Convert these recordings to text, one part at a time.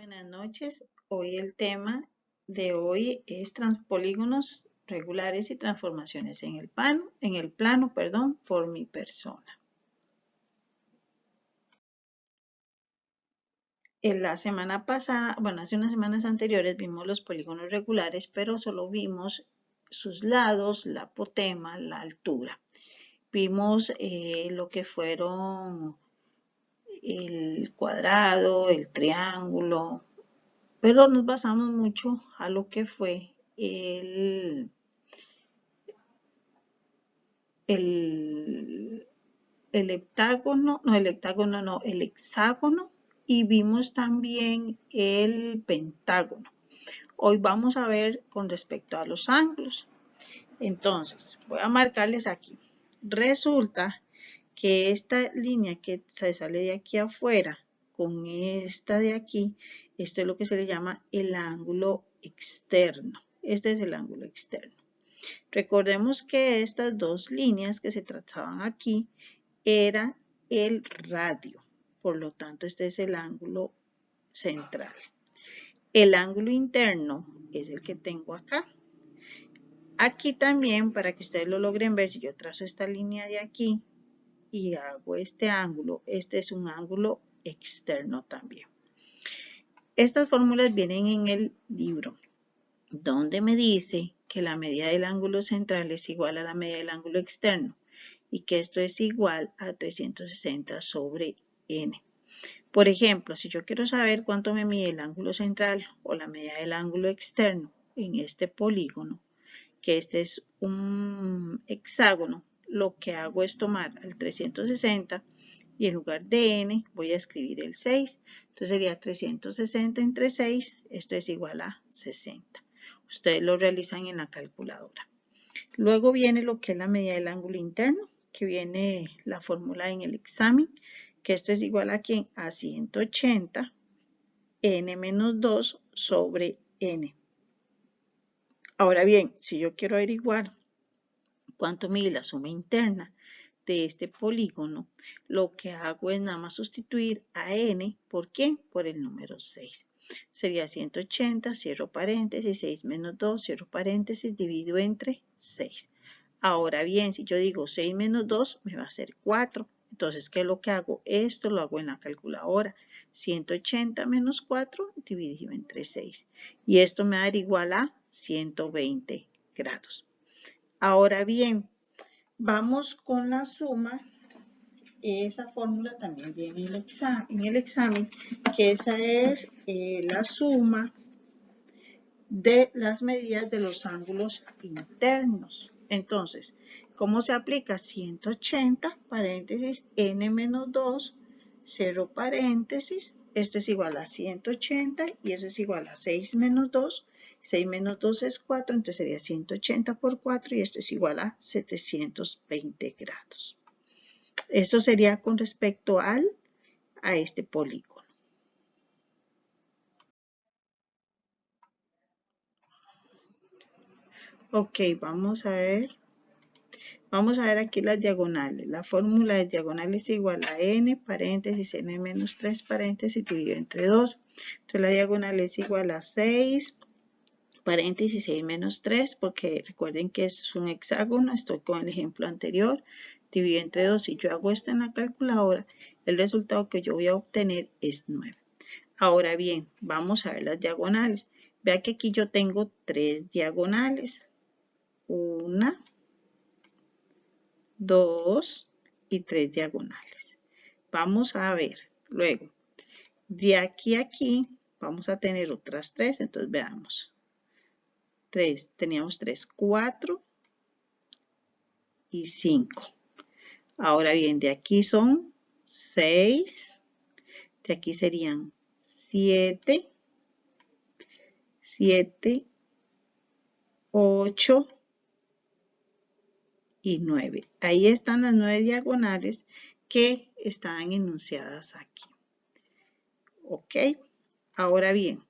Buenas noches. Hoy el tema de hoy es polígonos regulares y transformaciones en el plano, por mi persona. En la semana pasada, hace unas semanas anteriores vimos los polígonos regulares, pero solo vimos sus lados, la apotema, la altura. Vimos lo que fueron el cuadrado, el triángulo, pero nos basamos mucho a lo que fue el heptágono, el hexágono, y vimos también el pentágono. Hoy vamos a ver con respecto a los ángulos. Entonces, voy a marcarles aquí. Resulta que esta línea que se sale de aquí afuera con esta de aquí, esto es lo que se le llama el ángulo externo. Este es el ángulo externo. Recordemos que estas dos líneas que se trazaban aquí era el radio. Por lo tanto, este es el ángulo central. El ángulo interno es el que tengo acá. Aquí también, para que ustedes lo logren ver, si yo trazo esta línea de aquí y hago este ángulo, este es un ángulo externo también. Estas fórmulas vienen en el libro, donde me dice que la medida del ángulo central es igual a la medida del ángulo externo y que esto es igual a 360 sobre n. Por ejemplo, si yo quiero saber cuánto me mide el ángulo central o la medida del ángulo externo en este polígono, que este es un hexágono, lo que hago es tomar al 360 y en lugar de n voy a escribir el 6. Entonces sería 360 entre 6, esto es igual a 60. Ustedes lo realizan en la calculadora. Luego viene lo que es la medida del ángulo interno, que viene la fórmula en el examen, que esto es igual a ¿quién? A 180 n menos 2 sobre n. Ahora bien, si yo quiero averiguar cuánto mide la suma interna de este polígono, lo que hago es nada más sustituir a n, ¿por qué? Por el número 6. Sería 180, cierro paréntesis, 6 menos 2, cierro paréntesis, divido entre 6. Ahora bien, si yo digo 6 menos 2, me va a ser 4. Entonces, ¿qué es lo que hago? Esto lo hago en la calculadora. 180 menos 4 dividido entre 6. Y esto me va a dar igual a 120 grados. Ahora bien, vamos con la suma. Esa fórmula también viene en el examen, que esa es la suma de las medidas de los ángulos internos. Entonces, ¿cómo se aplica? 180, paréntesis, n menos 2, 0 paréntesis, esto es igual a 180 y eso es igual a 6 menos 2, 6 menos 2 es 4, entonces sería 180 por 4 y esto es igual a 720 grados. Esto sería con respecto a este polígono. Ok, vamos a ver. Vamos a ver aquí las diagonales. La fórmula de diagonal es igual a n, paréntesis, n menos 3, paréntesis, dividido entre 2. Entonces la diagonal es igual a 6, paréntesis, 6 menos 3, porque recuerden que es un hexágono, estoy con el ejemplo anterior, dividido entre 2. Si yo hago esto en la calculadora, el resultado que yo voy a obtener es 9. Ahora bien, vamos a ver las diagonales. Vea que aquí yo tengo 3 diagonales. 1, 2 y 3 diagonales. Vamos a ver luego. De aquí a aquí vamos a tener otras 3. Entonces veamos. 3, teníamos 3, 4 y 5. Ahora bien, de aquí son 6. De aquí serían 7, 8 y 9. Ahí están las 9 diagonales que están enunciadas aquí. ¿Ok? Ahora bien,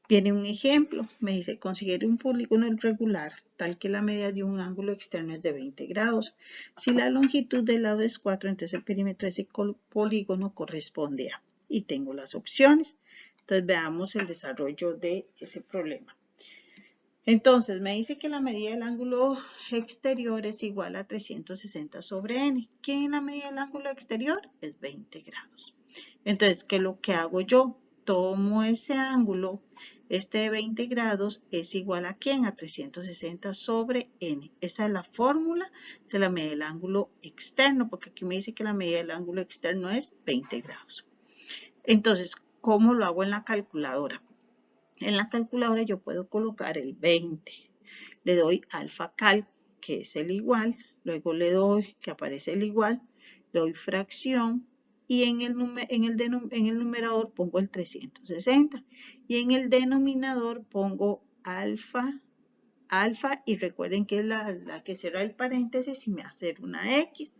viene un ejemplo. Me dice, considere un polígono irregular tal que la media de un ángulo externo es de 20 grados. Si la longitud del lado es 4, entonces el perímetro de ese polígono corresponde a. Y tengo las opciones. Entonces veamos el desarrollo de ese problema. Entonces me dice que la medida del ángulo exterior es igual a 360 sobre n. ¿Qué es la medida del ángulo exterior? Es 20 grados. Entonces, ¿qué es lo que hago yo? Tomo ese ángulo, este de 20 grados es igual a ¿quién? A 360 sobre n. Esta es la fórmula de la medida del ángulo externo, porque aquí me dice que la medida del ángulo externo es 20 grados. Entonces, ¿cómo lo hago en la calculadora? En la calculadora yo puedo colocar el 20. Le doy alfa cal, que es el igual, luego le doy, que aparece el igual, le doy fracción, y en el numerador pongo el 360 y en el denominador pongo alfa, y recuerden que es la que cierra el paréntesis y me hace una X.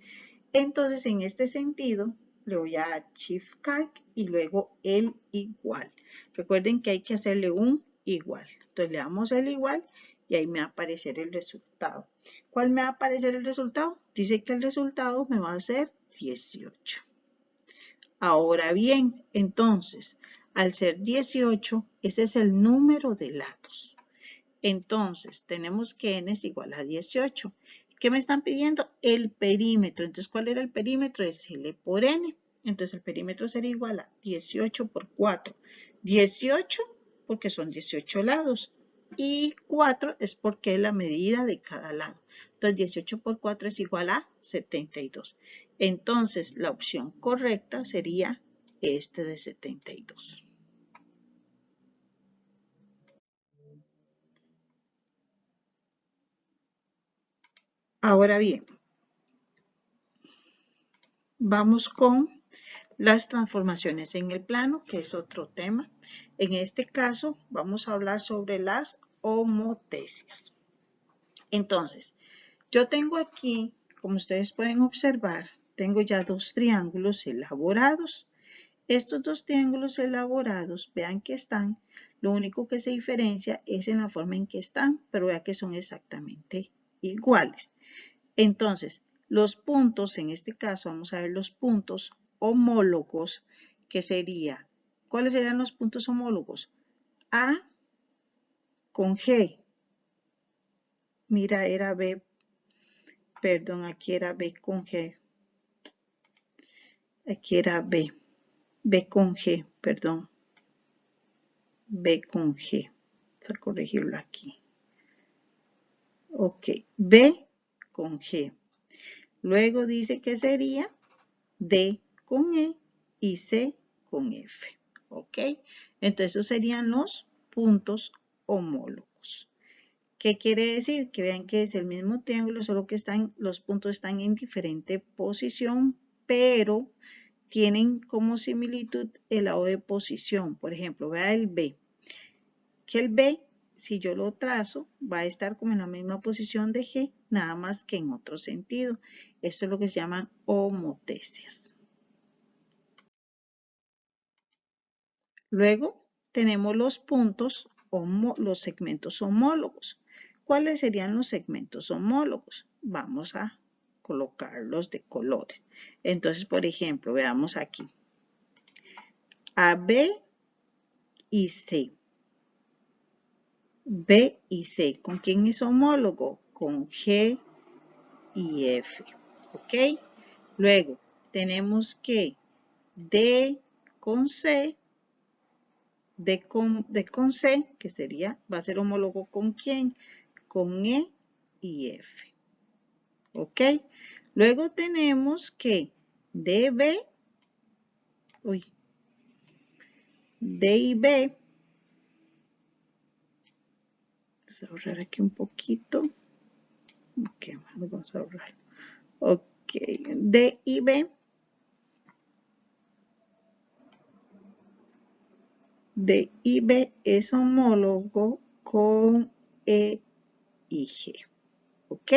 Entonces en este sentido le voy a dar Shift Calc y luego el igual. Recuerden que hay que hacerle un igual. Entonces le damos el igual y ahí me va a aparecer el resultado. ¿Cuál me va a aparecer el resultado? Dice que el resultado me va a ser 18. Ahora bien, entonces, al ser 18, ese es el número de lados. Entonces, tenemos que n es igual a 18. ¿Qué me están pidiendo? El perímetro. Entonces, ¿cuál era el perímetro? Es L por n. Entonces, el perímetro sería igual a 18 por 4. 18 porque son 18 lados. Y 4 es porque es la medida de cada lado. Entonces, 18 por 4 es igual a 72. Entonces, la opción correcta sería este de 72. Ahora bien, vamos con las transformaciones en el plano, que es otro tema. En este caso, vamos a hablar sobre las homotesias. Entonces, yo tengo aquí, como ustedes pueden observar, tengo ya dos triángulos elaborados. Estos dos triángulos elaborados, vean que están, lo único que se diferencia es en la forma en que están, pero vean que son exactamente iguales. Entonces, los puntos, en este caso vamos a ver los puntos homólogos, que sería, ¿cuáles serían los puntos homólogos? A con G. Mira, era B, perdón, aquí era B con G. Aquí era B, B con G, perdón. B con G. Vamos a corregirlo aquí. Ok, B con G. Luego dice que sería D con E y C con F. ¿Ok? Entonces, esos serían los puntos homólogos. ¿Qué quiere decir? Que vean que es el mismo triángulo, solo que los puntos están en diferente posición, pero tienen como similitud el lado de posición. Por ejemplo, vea el B. Que el B, si yo lo trazo, va a estar como en la misma posición de G, nada más que en otro sentido. Esto es lo que se llaman homotesias. Luego tenemos los puntos, los segmentos homólogos. ¿Cuáles serían los segmentos homólogos? Vamos a colocarlos de colores. Entonces, por ejemplo, veamos aquí. AB y C. B y C. ¿Con quién es homólogo? Con G y F. ¿Ok? Luego, tenemos que D con C. D con C, que sería, va a ser homólogo con quién, con E y F. ¿Ok? Luego tenemos que D y B, vamos a ahorrar aquí un poquito. Ok, vamos a ahorrar. Ok, D y B. D y B es homólogo con E y G. ¿Ok?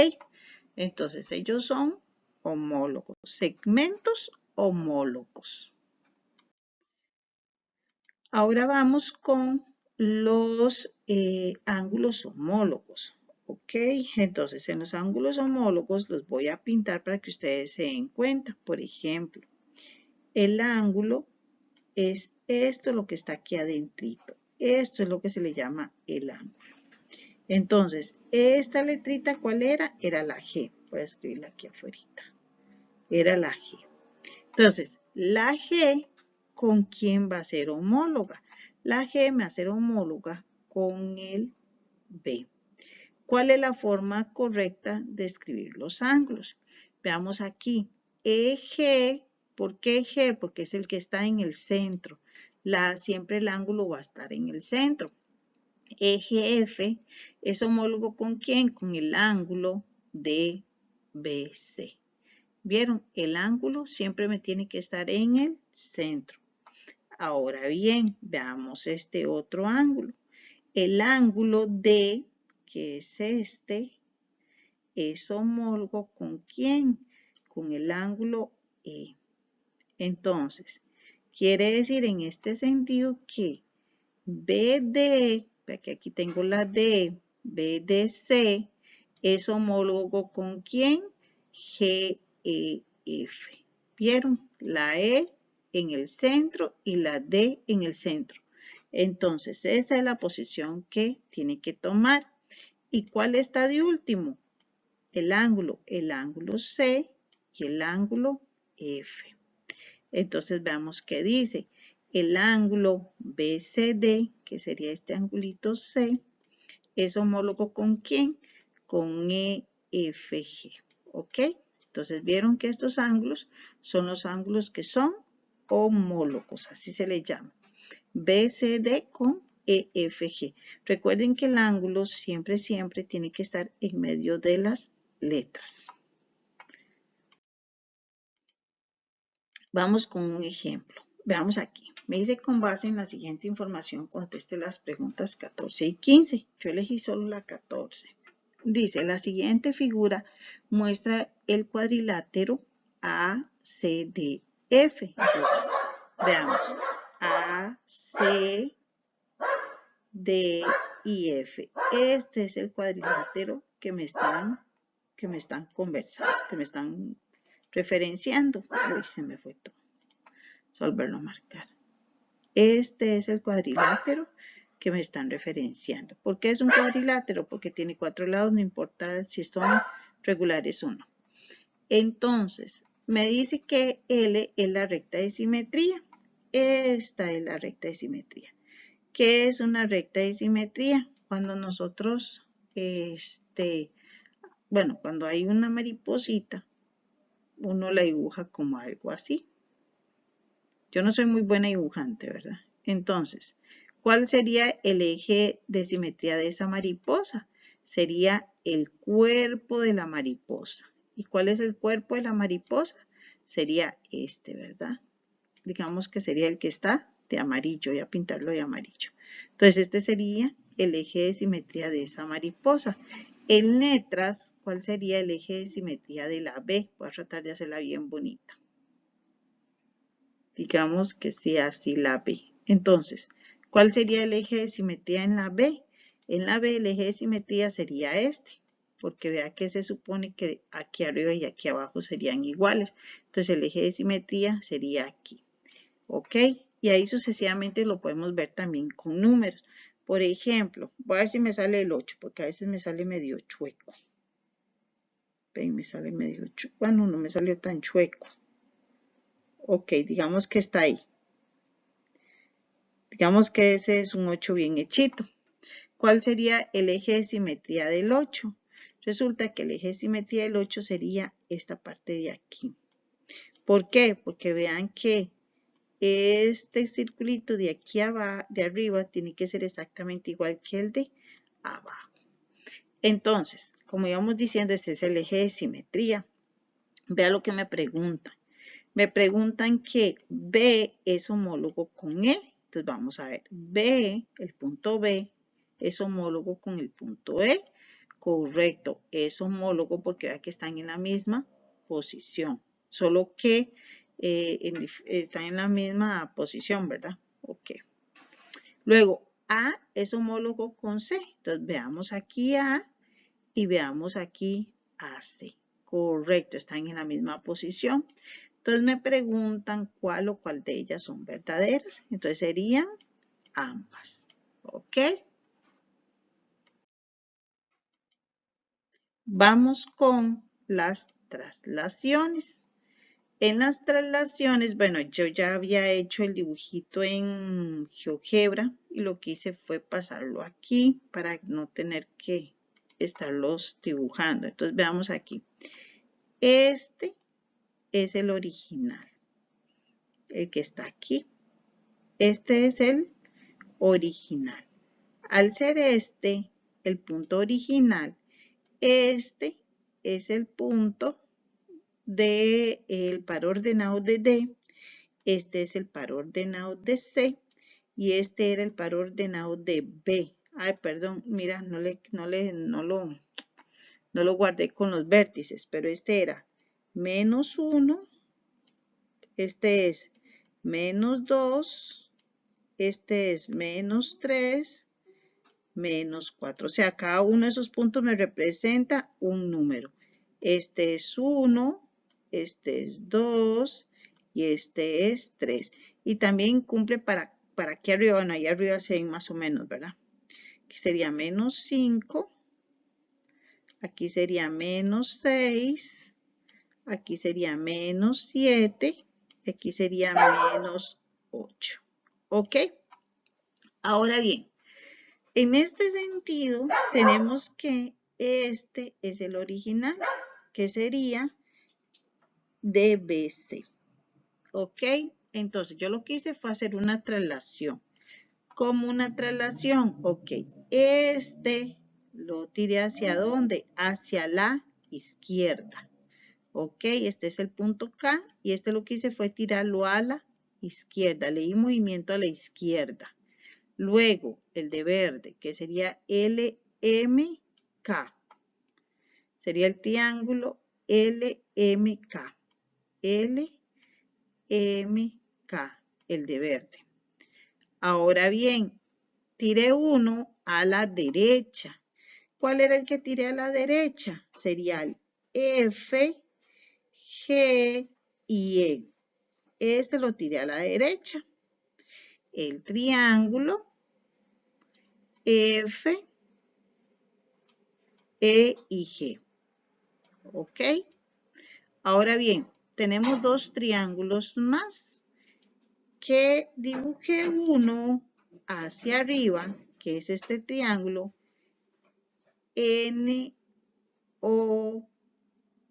Entonces ellos son homólogos, segmentos homólogos. Ahora vamos con los ángulos homólogos. ¿Ok? Entonces en los ángulos homólogos los voy a pintar para que ustedes se den cuenta. Por ejemplo, el ángulo es Esto es lo que está aquí adentrito. Esto es lo que se le llama el ángulo. Entonces, esta letrita, ¿cuál era? Era la G. Voy a escribirla aquí afuera. Era la G. Entonces, la G, ¿con quién va a ser homóloga? La G me va a ser homóloga con el B. ¿Cuál es la forma correcta de escribir los ángulos? Veamos aquí. EG, ¿por qué G? Porque es el que está en el centro. Siempre el ángulo va a estar en el centro. Eje F es homólogo ¿con quién? Con el ángulo DBC. ¿Vieron? El ángulo siempre me tiene que estar en el centro. Ahora bien, veamos este otro ángulo. El ángulo D, que es este, es homólogo ¿con quién? Con el ángulo E. Entonces, quiere decir en este sentido que BD, que aquí tengo la D, BDC, es homólogo ¿con quién? GEF. ¿Vieron? La E en el centro y la D en el centro. Entonces, esa es la posición que tiene que tomar. ¿Y cuál está de último? El ángulo C y el ángulo F. Entonces, veamos qué dice. El ángulo BCD, que sería este angulito C, es homólogo ¿con quién? Con EFG, ¿ok? Entonces, vieron que estos ángulos son los ángulos que son homólogos, así se le llama. BCD con EFG. Recuerden que el ángulo siempre tiene que estar en medio de las letras. Vamos con un ejemplo. Veamos aquí. Me dice con base en la siguiente información conteste las preguntas 14 y 15. Yo elegí solo la 14. Dice, la siguiente figura muestra el cuadrilátero ACDF. Entonces, veamos. A, C, D y F. Este es el cuadrilátero que me están conversando, que me están referenciando. Uy, se me fue todo. Volverlo a marcar. Este es el cuadrilátero que me están referenciando. ¿Por qué es un cuadrilátero? Porque tiene 4 lados, no importa si son regulares o no. Entonces, me dice que L es la recta de simetría. Esta es la recta de simetría. ¿Qué es una recta de simetría? Cuando nosotros, cuando hay una mariposita, uno la dibuja como algo así. Yo no soy muy buena dibujante, ¿verdad? Entonces, ¿cuál sería el eje de simetría de esa mariposa? Sería el cuerpo de la mariposa. ¿Y cuál es el cuerpo de la mariposa? Sería este, ¿verdad? Digamos que sería el que está de amarillo. Voy a pintarlo de amarillo. Entonces, este sería el eje de simetría de esa mariposa. En letras, ¿cuál sería el eje de simetría de la B? Voy a tratar de hacerla bien bonita. Digamos que sea así la B. Entonces, ¿cuál sería el eje de simetría en la B? En la B el eje de simetría sería este, porque vea que se supone que aquí arriba y aquí abajo serían iguales. Entonces el eje de simetría sería aquí. ¿Ok? Y ahí sucesivamente lo podemos ver también con números. Por ejemplo, voy a ver si me sale el 8, porque a veces me sale medio chueco. Ven, me sale medio chueco. Bueno, no me salió tan chueco. Ok, digamos que está ahí. Digamos que ese es un 8 bien hechito. ¿Cuál sería el eje de simetría del 8? Resulta que el eje de simetría del 8 sería esta parte de aquí. ¿Por qué? Porque vean que este circulito de aquí abajo, de arriba, tiene que ser exactamente igual que el de abajo. Entonces, como íbamos diciendo, este es el eje de simetría. Vea lo que me preguntan. Me preguntan que B es homólogo con E. Entonces vamos a ver. B, el punto B, es homólogo con el punto E. Correcto, es homólogo porque vea que están en la misma posición. Solo que están en la misma posición, ¿verdad? Ok. Luego, A es homólogo con C. Entonces veamos aquí A y veamos aquí AC. Correcto, están en la misma posición. Entonces me preguntan cuál o cuál de ellas son verdaderas. Entonces serían ambas. ¿Ok? Vamos con las traslaciones. En las traslaciones, bueno, yo ya había hecho el dibujito en GeoGebra y lo que hice fue pasarlo aquí para no tener que estarlos dibujando. Entonces veamos aquí. Este es el original, el que está aquí. Este es el original. Al ser este el punto original, este es el punto del par ordenado de D, este es el par ordenado de C y este era el par ordenado de B. Ay, perdón, mira, no lo guardé con los vértices, pero este era menos 1, este es menos 2, este es menos 3, menos 4. O sea, cada uno de esos puntos me representa un número. Este es 1, este es 2 y este es 3. Y también cumple para aquí arriba, bueno, ahí arriba se ven más o menos, ¿verdad? Aquí sería menos 5, aquí sería menos 6, aquí sería menos 7, aquí sería menos 8. ¿Ok? Ahora bien, en este sentido, tenemos que este es el original, que sería DBC. ¿Ok? Entonces, yo lo que hice fue hacer una traslación. ¿Cómo una traslación? Ok. Este lo tiré ¿hacia dónde? Hacia la izquierda. Ok, este es el punto K y este lo que hice fue tirarlo a la izquierda. Le di movimiento a la izquierda. Luego, el de verde, que sería LMK. Sería el triángulo LMK. LMK, el de verde. Ahora bien, tiré uno a la derecha. ¿Cuál era el que tiré a la derecha? Sería el F, G y E. Este lo tiré a la derecha. El triángulo F, E y G. ¿Ok? Ahora bien, tenemos dos triángulos más que dibujé uno hacia arriba, que es este triángulo N, O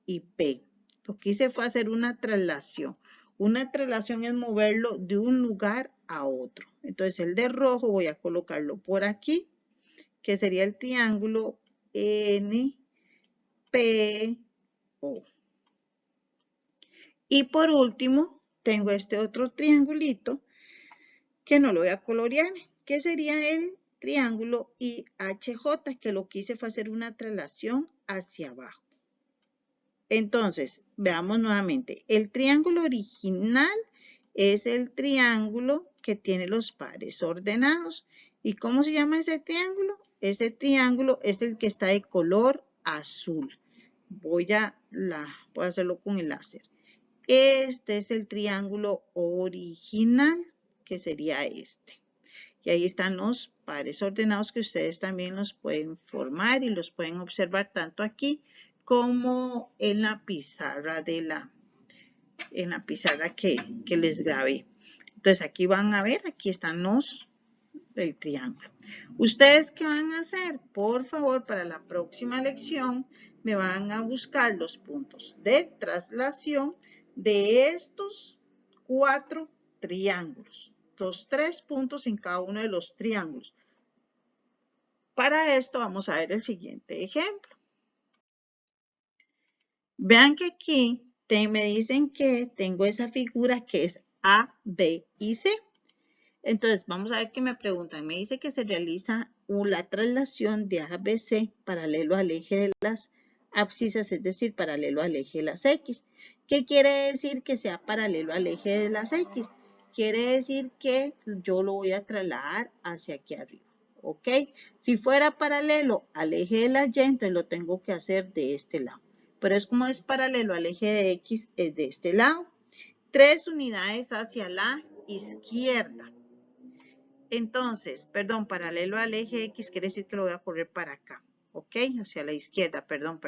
y P. Lo que hice fue hacer una traslación. Una traslación es moverlo de un lugar a otro. Entonces el de rojo voy a colocarlo por aquí, que sería el triángulo N, P, O. Y por último, tengo este otro triangulito que no lo voy a colorear, que sería el triángulo IHJ, que lo que hice fue hacer una traslación hacia abajo. Entonces, veamos nuevamente. El triángulo original es el triángulo que tiene los pares ordenados. ¿Y cómo se llama ese triángulo? Ese triángulo es el que está de color azul. Voy a hacerlo con el láser. Este es el triángulo original, que sería este. Y ahí están los pares ordenados que ustedes también los pueden formar y los pueden observar tanto aquí como en la pizarra que les grabé. Entonces aquí van a ver, aquí están el triángulo. ¿Ustedes qué van a hacer? Por favor, para la próxima lección me van a buscar los puntos de traslación de estos 4 triángulos. Los 3 puntos en cada uno de los triángulos. Para esto vamos a ver el siguiente ejemplo. Vean que aquí me dicen que tengo esa figura que es A, B y C. Entonces, vamos a ver qué me preguntan. Me dice que se realiza la traslación de A, B, C paralelo al eje de las abscisas, es decir, paralelo al eje de las X. ¿Qué quiere decir que sea paralelo al eje de las X? Quiere decir que yo lo voy a trasladar hacia aquí arriba. ¿Ok? Si fuera paralelo al eje de las Y, entonces lo tengo que hacer de este lado. Pero es como es paralelo al eje de X, es de este lado. 3 unidades hacia la izquierda. Entonces, perdón, paralelo al eje X quiere decir que lo voy a correr para acá, ¿ok? Hacia la izquierda, perdón.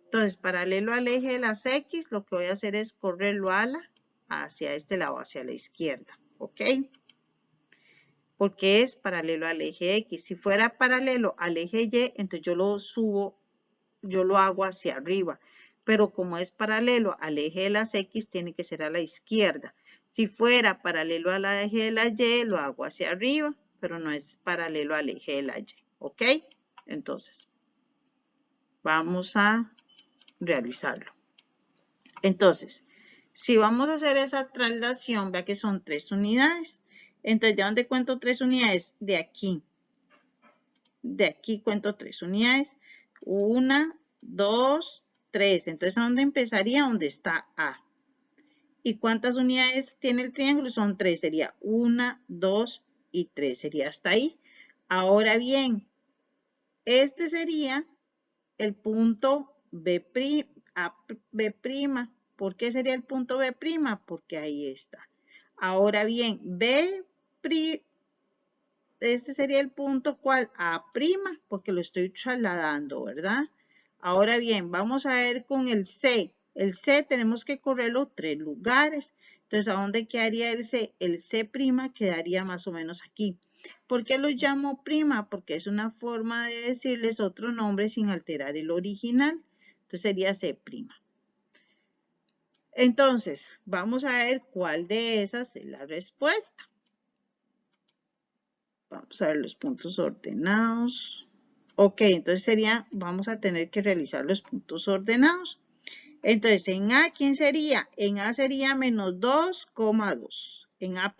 Entonces, paralelo al eje de las X, lo que voy a hacer es correrlo hacia este lado, hacia la izquierda, ¿ok? Porque es paralelo al eje X. Si fuera paralelo al eje Y, entonces yo lo subo, yo lo hago hacia arriba. Pero como es paralelo al eje de las X, tiene que ser a la izquierda. Si fuera paralelo al eje de la Y, lo hago hacia arriba, pero no es paralelo al eje de la Y, ¿ok? Entonces, vamos a realizarlo. Entonces, si vamos a hacer esa traslación, vea que son 3 unidades. Entonces, ¿de dónde cuento 3 unidades? De aquí. De aquí cuento 3 unidades. 1, 2, 3. Entonces, ¿a dónde empezaría? Donde está A. ¿Y cuántas unidades tiene el triángulo? Son 3. Sería 1, 2 y 3. Sería hasta ahí. Ahora bien, este sería el punto B'. ¿Por qué sería el punto B'? Porque ahí está. Ahora bien, este sería el punto ¿cuál? A', porque lo estoy trasladando, ¿verdad? Ahora bien, vamos a ver con el C. El C tenemos que correrlo 3 lugares. Entonces, ¿a dónde quedaría el C? El C' quedaría más o menos aquí. ¿Por qué lo llamo prima? Porque es una forma de decirles otro nombre sin alterar el original. Entonces sería C'. Entonces, vamos a ver cuál de esas es la respuesta. Vamos a ver los puntos ordenados. Ok, entonces vamos a tener que realizar los puntos ordenados. Entonces, en A, ¿quién sería? En A sería menos 2,2. En A'.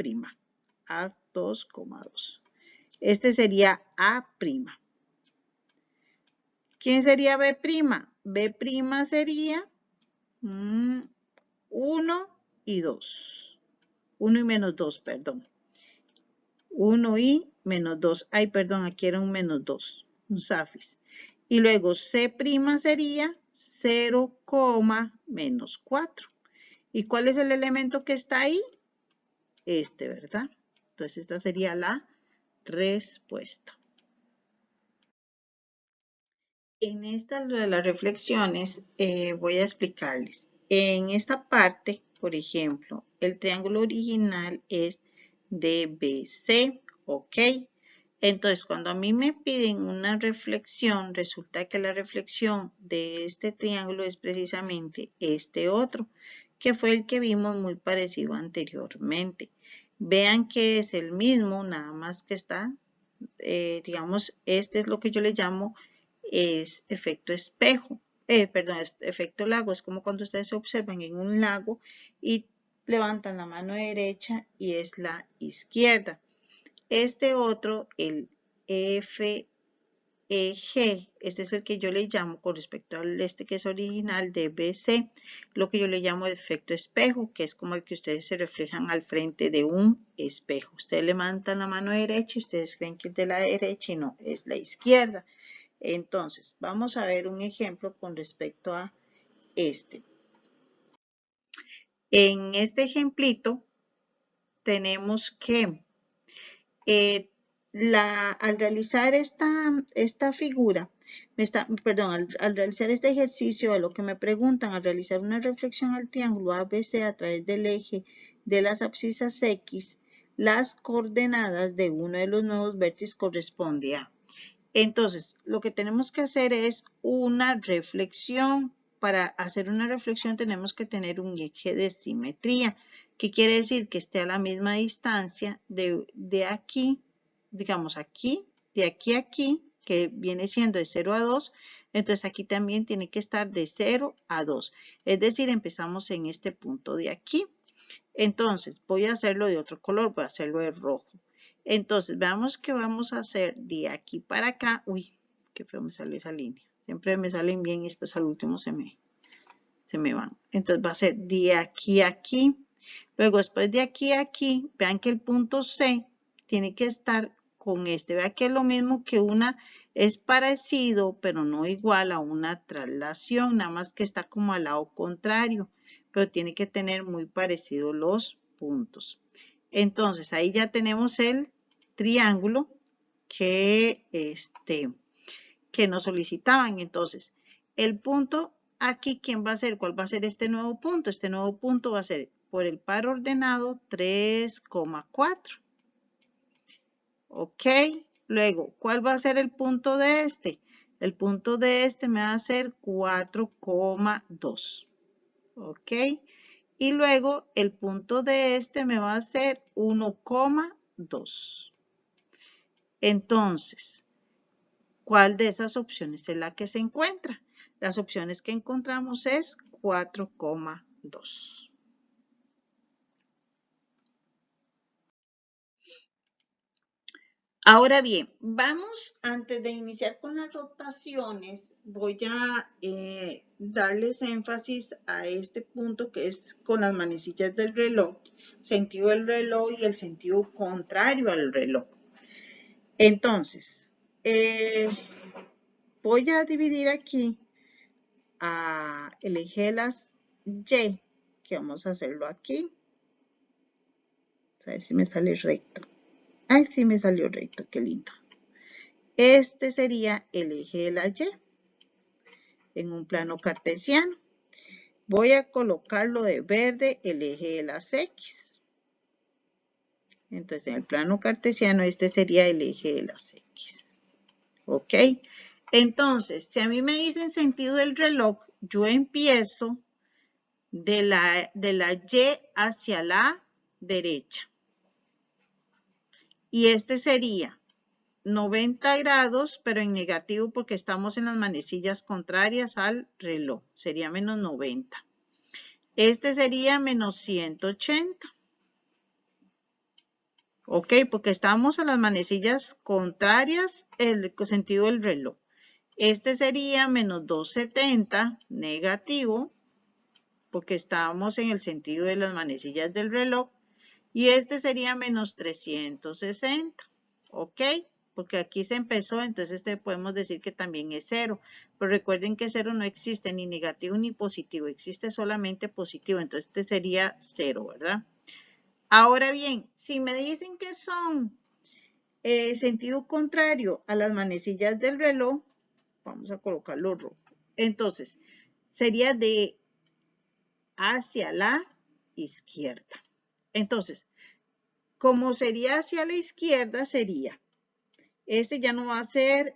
A 2,2. Este sería A'. ¿Quién sería B'? B' sería 1 y 2. 1 y menos 2, perdón. 1 y menos 2. Ay, perdón, aquí era un menos 2. Un safis. Y luego C' sería 0, menos 4. ¿Y cuál es el elemento que está ahí? Este, ¿verdad? Entonces, esta sería la respuesta. En esta de las reflexiones voy a explicarles. En esta parte, por ejemplo, el triángulo original es DBC, ¿ok? Entonces, cuando a mí me piden una reflexión, resulta que la reflexión de este triángulo es precisamente este otro, que fue el que vimos muy parecido anteriormente. Vean que es el mismo, nada más que está, digamos, este es lo que yo le llamo es efecto espejo, perdón, efecto lago. Es como cuando ustedes se observan en un lago y levantan la mano derecha y es la izquierda. Este otro, el FEG, este es el que yo le llamo con respecto al este que es original de BC, lo que yo le llamo efecto espejo, que es como el que ustedes se reflejan al frente de un espejo. Ustedes levantan la mano derecha y ustedes creen que es de la derecha y no, es la izquierda. Entonces, vamos a ver un ejemplo con respecto a este. En este ejemplito tenemos que al realizar esta figura, al realizar este ejercicio, a lo que me preguntan, al realizar una reflexión al triángulo ABC a través del eje de las abscisas X, las coordenadas de uno de los nuevos vértices corresponde a. Entonces, lo que tenemos que hacer es una reflexión. Para hacer una reflexión tenemos que tener un eje de simetría. ¿Qué quiere decir? Que esté a la misma distancia de aquí, digamos aquí, de aquí a aquí, que viene siendo de 0 a 2. Entonces, aquí también tiene que estar de 0 a 2. Es decir, empezamos en este punto de aquí. Entonces, voy a hacerlo de otro color, voy a hacerlo de rojo. Entonces, veamos que vamos a hacer de aquí para acá. Uy, qué feo me salió esa línea. Siempre me salen bien y después al último se me van. Entonces, va a ser de aquí a aquí. Luego, después de aquí a aquí, vean que el punto C tiene que estar con este. Vean que es lo mismo que es parecido, pero no igual a una traslación, nada más que está como al lado contrario. pero tiene que tener muy parecidos los puntos. Entonces, ahí ya tenemos el triángulo que nos solicitaban. Entonces, el punto aquí, ¿quién va a ser? ¿Cuál va a ser este nuevo punto? Este nuevo punto va a ser por el par ordenado 3,4. ¿Ok? Luego, ¿cuál va a ser el punto de este? El punto de este me va a ser 4,2. ¿Ok? Y luego el punto de este me va a ser 1,2. Entonces, ¿cuál de esas opciones es la que se encuentra? Las opciones que encontramos es 4,2. Ahora bien, vamos, antes de iniciar con las rotaciones, voy a darles énfasis a este punto que es con las manecillas del reloj, sentido del reloj y el sentido contrario al reloj. Entonces, voy a dividir aquí el eje de las Y, que vamos a hacerlo aquí. A ver si me sale recto. Ay, sí me salió recto, qué lindo. Este sería el eje de la Y en un plano cartesiano. Voy a colocarlo de verde el eje de las X. Entonces, en el plano cartesiano, este sería el eje de las X. ¿Ok? Entonces, si a mí me dicen sentido del reloj, yo empiezo de la Y hacia la derecha. Y este sería 90 grados, pero en negativo porque estamos en las manecillas contrarias al reloj. Sería menos 90. Este sería menos 180. ¿Ok? Porque estamos a las manecillas contrarias, el sentido del reloj. Este sería menos 270, negativo, porque estábamos en el sentido de las manecillas del reloj. Y este sería menos 360. ¿Ok? Porque aquí se empezó, entonces podemos decir que también es 0. Pero recuerden que 0 no existe ni negativo ni positivo, existe solamente positivo. Entonces este sería 0, ¿verdad? Ahora bien, si me dicen que son sentido contrario a las manecillas del reloj, vamos a colocarlo rojo. Entonces, sería de hacia la izquierda. Entonces, como sería hacia la izquierda, sería, este ya no va a ser,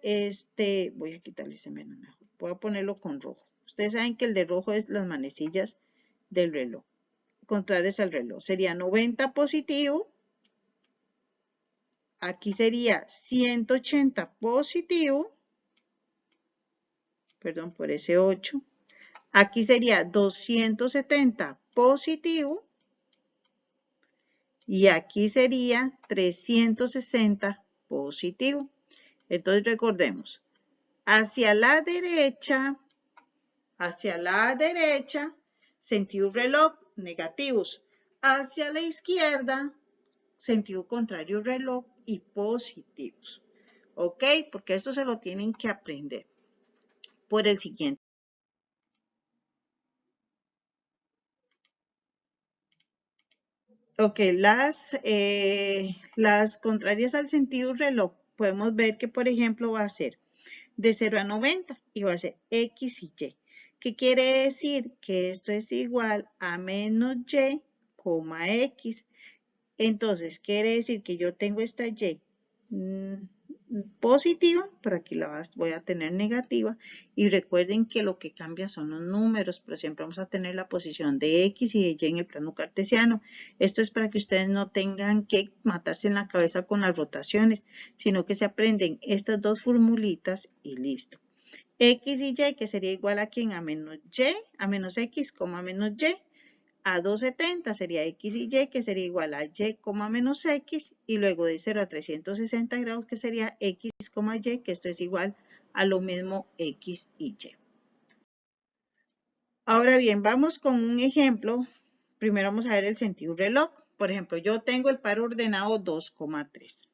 voy a quitarle ese menos mejor, voy a ponerlo con rojo. Ustedes saben que el de rojo es las manecillas del reloj, contrarias al reloj. Sería 90 positivo, aquí sería 180 positivo, perdón por ese 8, aquí sería 270 positivo, y aquí sería 360 positivo. Entonces recordemos, hacia la derecha, sentido reloj, negativos. Hacia la izquierda, sentido contrario reloj y positivos. ¿Ok? Porque esto se lo tienen que aprender por el siguiente. Ok, las contrarias al sentido reloj, podemos ver que, por ejemplo, va a ser de 0 a 90 y va a ser X y Y. ¿Qué quiere decir? Que esto es igual a menos Y, X. Entonces, quiere decir que yo tengo esta Y positiva, pero aquí la voy a tener negativa. Y recuerden que lo que cambia son los números, pero siempre vamos a tener la posición de X y de Y en el plano cartesiano. Esto es para que ustedes no tengan que matarse en la cabeza con las rotaciones, sino que se aprenden estas dos formulitas y listo. X y Y, que sería igual a ¿quién? A menos Y, a menos X, menos Y. A 270 sería X y Y, que sería igual a Y, menos X, y luego de 0 a 360 grados, que sería X, Y, que esto es igual a lo mismo X y Y. Ahora bien, vamos con un ejemplo. Primero vamos a ver el sentido reloj. Por ejemplo, yo tengo el par ordenado 2,3.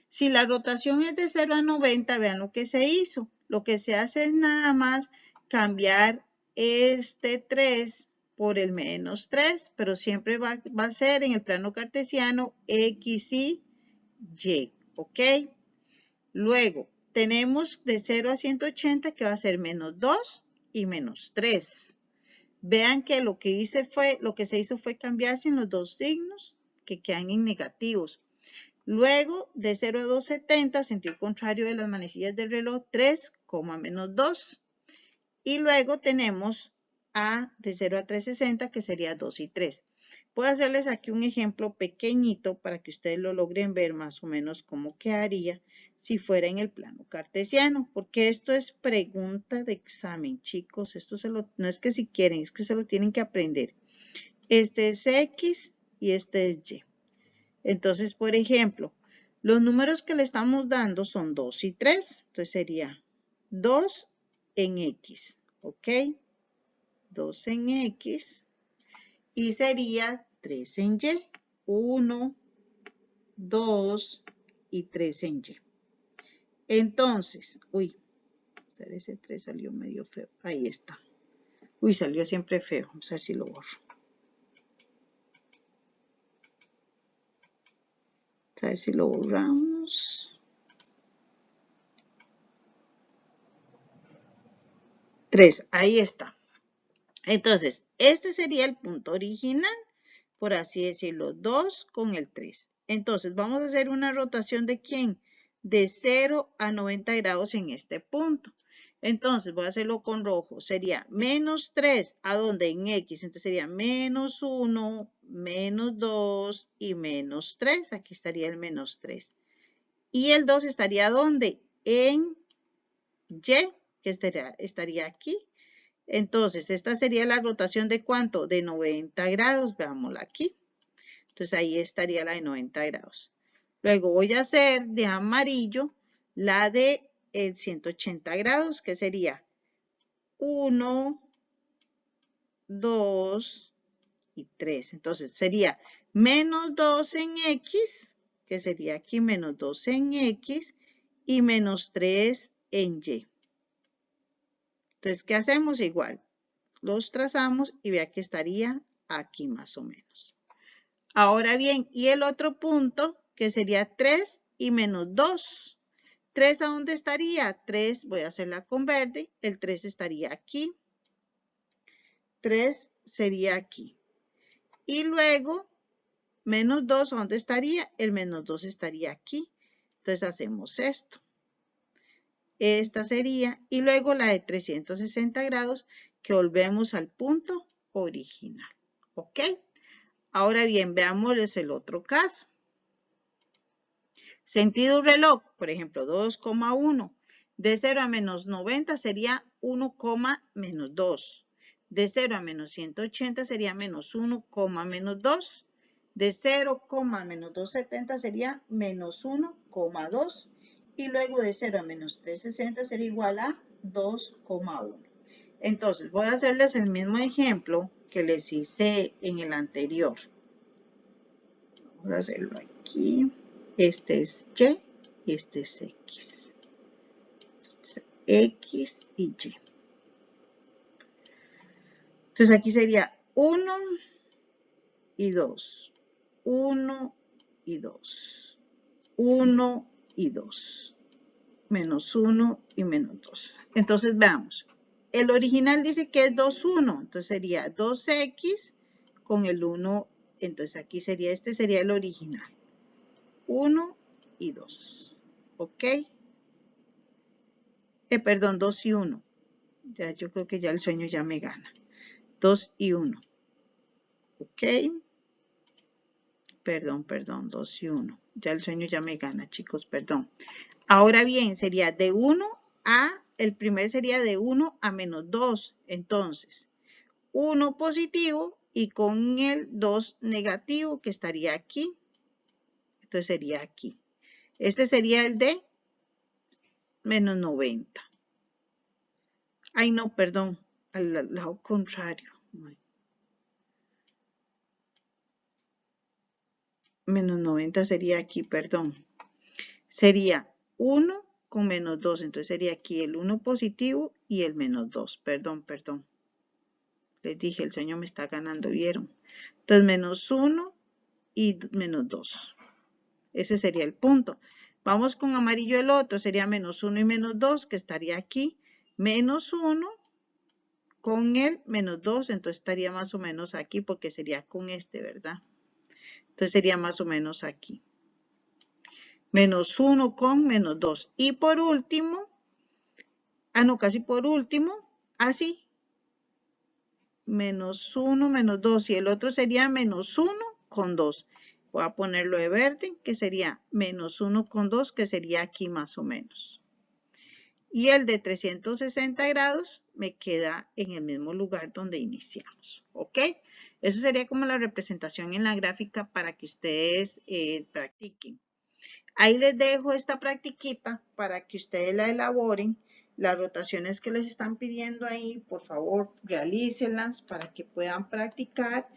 Si la rotación es de 0 a 90, vean lo que se hizo. Lo que se hace es nada más cambiar este 3 por el menos 3, pero siempre va a ser en el plano cartesiano X y Y, ¿ok? Luego, tenemos de 0 a 180 que va a ser menos 2 y menos 3. Vean que lo que se hizo fue cambiarse en los dos signos que quedan en negativos. Luego, de 0 a 270, sentido contrario de las manecillas del reloj, 3, menos 2. Y luego tenemos de 0 a 360, que sería 2 y 3. Voy a hacerles aquí un ejemplo pequeñito para que ustedes lo logren ver más o menos cómo quedaría si fuera en el plano cartesiano, porque esto es pregunta de examen, chicos. Esto no es que si quieren, es que se lo tienen que aprender. Este es X y este es Y. Entonces, por ejemplo, los números que le estamos dando son 2 y 3. Entonces sería 2 en X, ¿ok? 2 en X y sería 3 en Y. 1, 2 y 3 en Y. Entonces, ese 3 salió medio feo. Ahí está. Salió siempre feo. Vamos a ver si lo borro. A ver si lo borramos. 3, ahí está. Entonces, este sería el punto original, por así decirlo, 2 con el 3. Entonces, vamos a hacer una rotación ¿de quién? De 0 a 90 grados en este punto. Entonces, voy a hacerlo con rojo. Sería menos 3, ¿a dónde? En X. Entonces, sería menos 1, menos 2 y menos 3. Aquí estaría el menos 3. Y el 2 estaría ¿dónde? En Y, que estaría aquí. Entonces, esta sería la rotación ¿de cuánto? De 90 grados. Veámosla aquí. Entonces, ahí estaría la de 90 grados. Luego voy a hacer de amarillo la de 180 grados, que sería 1, 2 y 3. Entonces, sería menos 2 en X, que sería aquí menos 2 en X, y menos 3 en Y. Entonces, ¿qué hacemos? Igual, los trazamos y vea que estaría aquí más o menos. Ahora bien, y el otro punto, que sería 3 y menos 2. 3, ¿a dónde estaría? 3, voy a hacerla con verde. El 3 estaría aquí. 3 sería aquí. Y luego, menos 2, ¿a dónde estaría? El menos 2 estaría aquí. Entonces, hacemos esto. Esta sería, y luego la de 360 grados, que volvemos al punto original. ¿Ok? Ahora bien, veámosles el otro caso. Sentido reloj, por ejemplo, 2,1. De 0 a menos 90 sería 1, menos 2. De 0 a menos 180 sería menos 1, menos 2. De 0, menos 270 sería menos 1,2. Y luego de 0 a menos 360 sería igual a 2,1. Entonces, voy a hacerles el mismo ejemplo que les hice en el anterior. Vamos a hacerlo aquí. Este es Y y este es X. X y Y. Entonces aquí sería 1 y 2. 1 y 2. 1 y 2. Menos 1 y menos 2. Entonces veamos. El original dice que es 2, 1. Entonces sería 2X con el 1. Entonces aquí sería, este sería el original. 1 y 2. ¿Ok? Perdón, 2 y 1. Ya, yo creo que ya el sueño ya me gana. 2 y 1. ¿Ok? Perdón, 2 y 1. Ya el sueño ya me gana, chicos, perdón. Ahora bien, sería de 1 a, el primer sería de 1 a menos 2. Entonces, 1 positivo y con el 2 negativo que estaría aquí. Entonces sería aquí. Este sería el de menos 90. Ay, no, perdón, al lado contrario. Menos 90 sería aquí, perdón. Sería 1 con menos 2. Entonces sería aquí el 1 positivo y el menos 2. Perdón. Les dije, el sueño me está ganando, ¿vieron? Entonces, menos 1 y menos 2. Ese sería el punto. Vamos con amarillo el otro, sería menos 1 y menos 2, que estaría aquí. Menos 1 con el menos 2, entonces estaría más o menos aquí, porque sería con este, ¿verdad? Entonces sería más o menos aquí. Menos 1 con menos 2. Y por último, no, casi por último, así. Menos 1, menos 2. Y el otro sería menos 1 con 2. Voy a ponerlo de verde, que sería menos 1 con 2, que sería aquí más o menos. Y el de 360 grados me queda en el mismo lugar donde iniciamos. ¿Ok? Eso sería como la representación en la gráfica para que ustedes practiquen. Ahí les dejo esta practiquita para que ustedes la elaboren. Las rotaciones que les están pidiendo ahí, por favor, realícenlas para que puedan practicar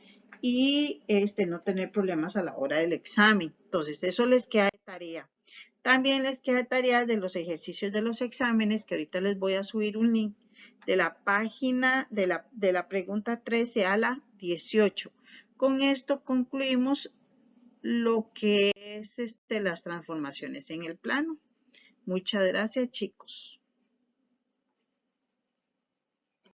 y no tener problemas a la hora del examen. Entonces, eso les queda de tarea. También les queda tarea de los ejercicios de los exámenes, que ahorita les voy a subir un link de la página de la pregunta 13 a la 18. Con esto concluimos lo que es las transformaciones en el plano. Muchas gracias, chicos.